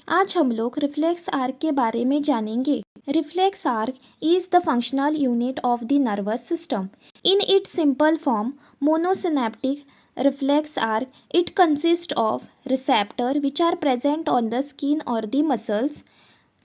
आज हम लोग रिफ्लेक्स आर्क के बारे में जानेंगे। Reflex arc is the functional unit of the nervous system. In its simple form, monosynaptic reflex arc, it consists of receptor which are present on the skin or the muscles,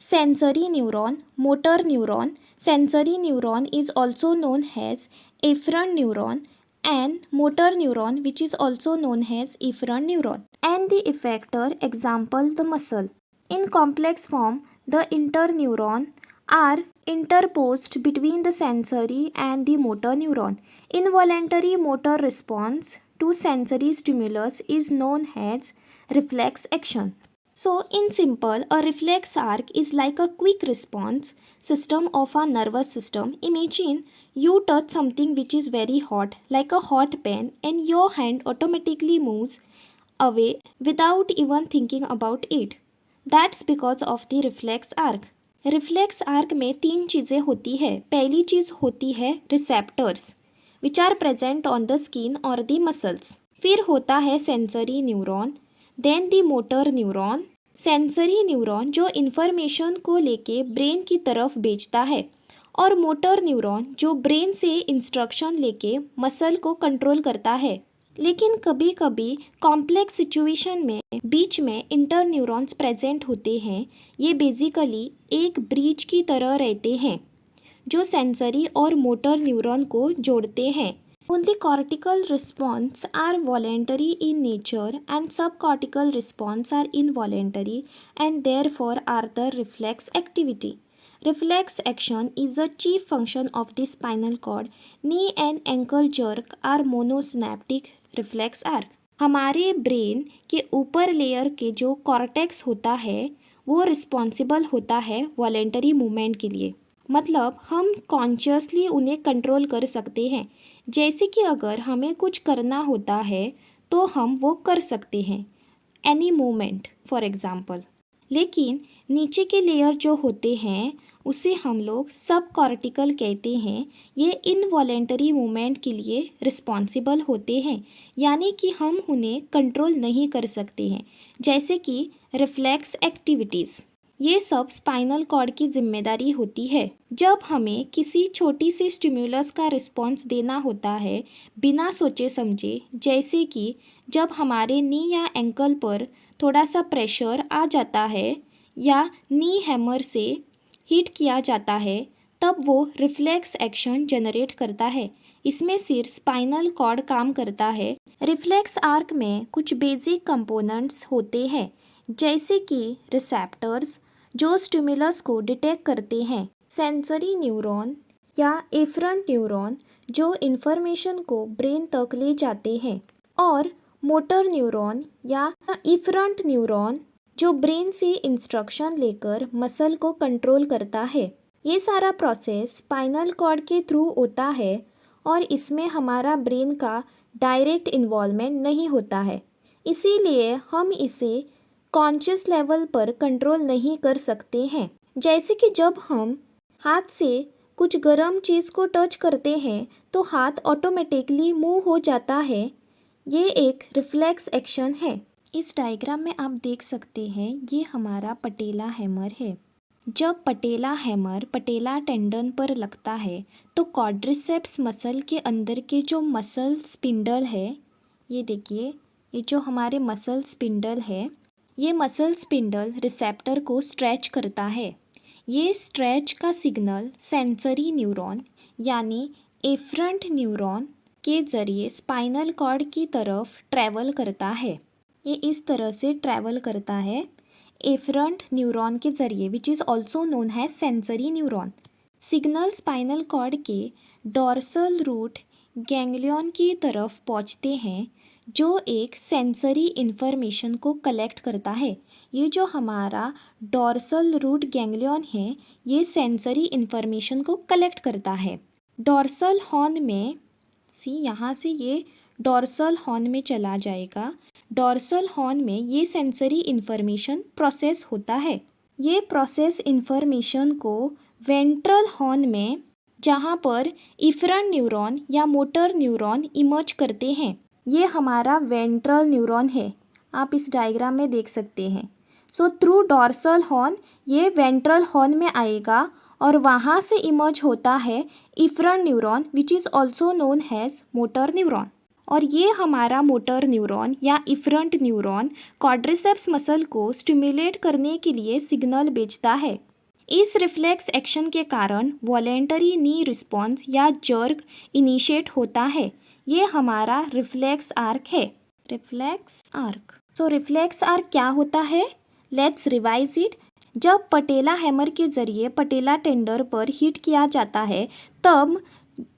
sensory neuron, motor neuron. Sensory neuron is also known as afferent neuron and motor neuron which is also known as efferent neuron. And the effector example the muscle. In complex form, the interneuron are interposed between the sensory and the motor neuron. Involuntary motor response to sensory stimulus is known as reflex action. So, in simple, a reflex arc is like a quick response system of our nervous system. Imagine you touch something which is very hot, like a hot pan, and your hand automatically moves away without even thinking about it. That's because of the reflex arc. Reflex arc में तीन चीज़ें होती है। पहली चीज़ होती है receptors which are present on the skin और द मसल्स। फिर होता है sensory neuron, then the motor neuron. Sensory neuron जो इन्फॉर्मेशन को लेके ब्रेन की तरफ भेजता है, और मोटर न्यूरॉन जो ब्रेन से इंस्ट्रक्शन लेके मसल को कंट्रोल करता है। लेकिन कभी कभी कॉम्प्लेक्स सिचुएशन में बीच में इंटर न्यूरॉन्स प्रेजेंट होते हैं। ये बेसिकली एक ब्रिज की तरह रहते हैं जो सेंसरी और मोटर न्यूरॉन को जोड़ते हैं। Only cortical response are voluntary in nature and subcortical response are involuntary and therefore are the reflex activity. Reflex action is a chief function of the spinal cord. Knee and ankle jerk are monosynaptic reflex arc. हमारे brain के ऊपर layer के जो cortex होता है वो responsible होता है वॉलेंटरी मूवमेंट के लिए। मतलब हम कॉन्शियसली उन्हें कंट्रोल कर सकते हैं। जैसे कि अगर हमें कुछ करना होता है तो हम वो कर सकते हैं, एनी मूवमेंट फॉर एग्जाम्पल। लेकिन नीचे के लेयर जो होते हैं उसे हम लोग सब कॉर्टिकल कहते हैं। ये इनवॉलेंटरी मूवमेंट के लिए रिस्पॉन्सिबल होते हैं, यानी कि हम उन्हें कंट्रोल नहीं कर सकते हैं, जैसे कि रिफ्लेक्स एक्टिविटीज़। ये सब स्पाइनल कॉर्ड की जिम्मेदारी होती है। जब हमें किसी छोटी सी स्टिम्युलस का रिस्पॉन्स देना होता है बिना सोचे समझे, जैसे कि जब हमारे नी या एंकल पर थोड़ा सा प्रेशर आ जाता है या नी हैमर से हिट किया जाता है, तब वो रिफ्लेक्स एक्शन जनरेट करता है। इसमें सिर्फ स्पाइनल कॉर्ड काम करता है। रिफ्लेक्स आर्क में कुछ बेसिक कंपोनेंट्स होते हैं, जैसे कि रिसेप्टर्स जो स्टिमुलस को डिटेक्ट करते हैं, सेंसरी न्यूरॉन या एफरंट न्यूरॉन जो इन्फॉर्मेशन को ब्रेन तक ले जाते हैं, और मोटर न्यूरॉन या इफरंट न्यूरॉन जो ब्रेन से इंस्ट्रक्शन लेकर मसल को कंट्रोल करता है। ये सारा प्रोसेस स्पाइनल कॉर्ड के थ्रू होता है और इसमें हमारा ब्रेन का डायरेक्ट इन्वॉल्वमेंट नहीं होता है। इसीलिए हम इसे कॉन्शियस लेवल पर कंट्रोल नहीं कर सकते हैं। जैसे कि जब हम हाथ से कुछ गर्म चीज़ को टच करते हैं तो हाथ ऑटोमेटिकली मूव हो जाता है। ये एक रिफ्लेक्स एक्शन है। इस डायग्राम में आप देख सकते हैं ये हमारा पटेला हैमर है। जब पटेला हैमर पटेला टेंडन पर लगता है तो क्वाड्रिसेप्स मसल के अंदर के जो मसल स्पिंडल है, ये देखिए, ये जो हमारे मसल स्पिंडल है, ये मसल स्पिंडल रिसेप्टर को स्ट्रेच करता है। ये स्ट्रेच का सिग्नल सेंसरी न्यूरॉन यानी एफरंट न्यूरॉन के ज़रिए स्पाइनल कॉर्ड की तरफ ट्रैवल करता है। ये इस तरह से ट्रैवल करता है एफरंट न्यूरॉन के ज़रिए, विच इज़ ऑल्सो नोन है sensory neuron. Signal spinal cord के डॉर्सल रूट गैंग्लियन की तरफ पहुंचते हैं जो एक सेंसरी इन्फॉर्मेशन को कलेक्ट करता है। ये जो हमारा डॉर्सल रूट गैंग्लियन है ये सेंसरी इन्फॉर्मेशन को कलेक्ट करता है। डॉर्सल हॉर्न में यहाँ से ये डॉर्सल हॉर्न में चला जाएगा। डॉर्सल हॉर्न में ये सेंसरी इन्फॉर्मेशन प्रोसेस होता है। ये प्रोसेस इन्फॉर्मेशन को वेंट्रल हॉर्न में, जहाँ पर इफरंट न्यूरॉन या मोटर न्यूरॉन इमर्ज करते हैं, ये हमारा वेंट्रल न्यूरॉन है। आप इस डायग्राम में देख सकते हैं। सो थ्रू डॉर्सल हॉर्न ये वेंट्रल हॉर्न में आएगा और वहाँ से इमर्ज होता है efferent neuron which is also known has motor neuron. और ये हमारा मोटर न्यूरॉन या इफरंट न्यूरॉन क्वाड्रिसेप्स मसल को स्टिमुलेट करने के लिए सिग्नल भेजता है। इस रिफ्लेक्स एक्शन के कारण वॉलेंटरी नी रिस्पॉन्स या जर्क इनिशिएट होता है। ये हमारा रिफ्लेक्स आर्क है। Reflex arc. So reflex arc क्या होता है? Let's revise it. जब पटेला हैमर के ज़रिए पटेला टेंडर पर हिट किया जाता है तब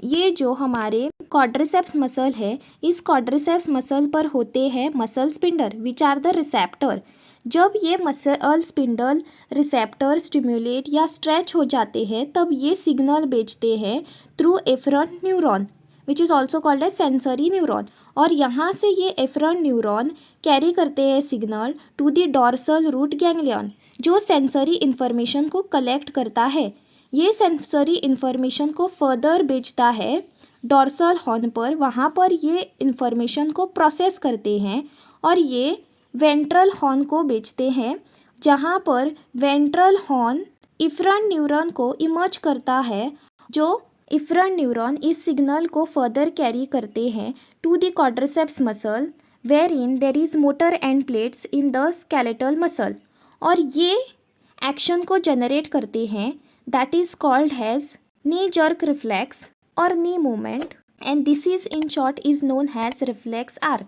ये जो हमारे क्वाड्रिसेप्स मसल है इस क्वाड्रिसेप्स मसल पर होते हैं muscle spindle which are the receptor. जब ये मसल स्पिंडल रिसेप्टर स्टिमुलेट या स्ट्रेच हो जाते हैं तब ये सिग्नल भेजते हैं through afferent neuron which is also called as sensory neuron. और यहाँ से ये एफरंट न्यूरॉन कैरी करते हैं signal to the dorsal root ganglion जो सेंसरी इन्फॉर्मेशन को कलेक्ट करता है। ये सेंसरी इन्फॉर्मेशन को फर्दर भेजता है डॉर्सल हॉर्न पर, वहाँ पर ये इन्फॉर्मेशन को प्रोसेस करते हैं और ये वेंट्रल हॉर्न को भेजते हैं जहाँ पर वेंट्रल हॉर्न इफरंट न्यूरॉन को इमर्ज करता है। जो इफरंट न्यूरॉन इस सिग्नल को फर्दर कैरी करते हैं to the quadriceps muscle where in there is motor end plates in the skeletal muscle. और ये एक्शन को जनरेट करते हैं that is called has knee jerk reflex और knee movement and this is in short is known has reflex arc.